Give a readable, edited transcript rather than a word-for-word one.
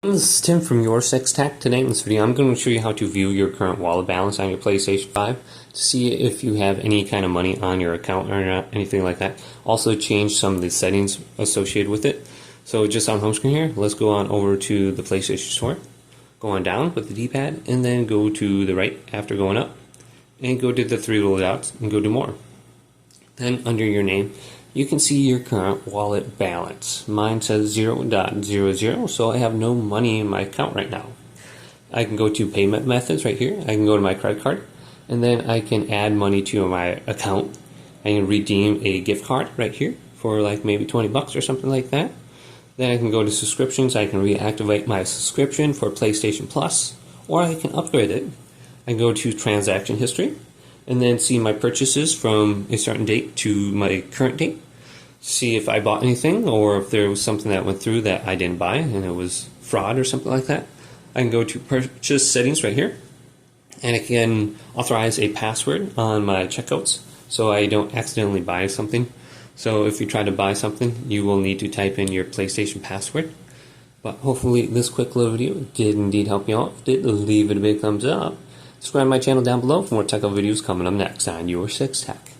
This is Tim from YourSixTech. Today in this video I'm going to show you how to view your current wallet balance on your PlayStation 5 to see if you have any kind of money on your account or not, anything like that. Also change some of the settings associated with it. So just on home screen here, let's go on over to the PlayStation Store. Go on down with the D-pad and then go to the right after going up and go to the three little dots and go to more. Then under your name you can see your current wallet balance. Mine says 0.00, so I have no money in my account right now. I can go to payment methods right here. I can go to my credit card, and then I can add money to my account. I can redeem a gift card right here for like maybe 20 bucks or something like that. Then I can go to subscriptions. I can reactivate my subscription for PlayStation Plus, or I can upgrade it. I can go to transaction history, and then see my purchases from a certain date to my current date. See if I bought anything or if there was something that went through that I didn't buy and it was fraud or something like that. I can go to purchase settings right here, and I can authorize a password on my checkouts so I don't accidentally buy something. So if you try to buy something, you will need to type in your PlayStation password. But hopefully this quick little video did indeed help you out. If it did, leave it a big thumbs up. Subscribe to my channel down below for more tech videos coming up next on YourSixTech.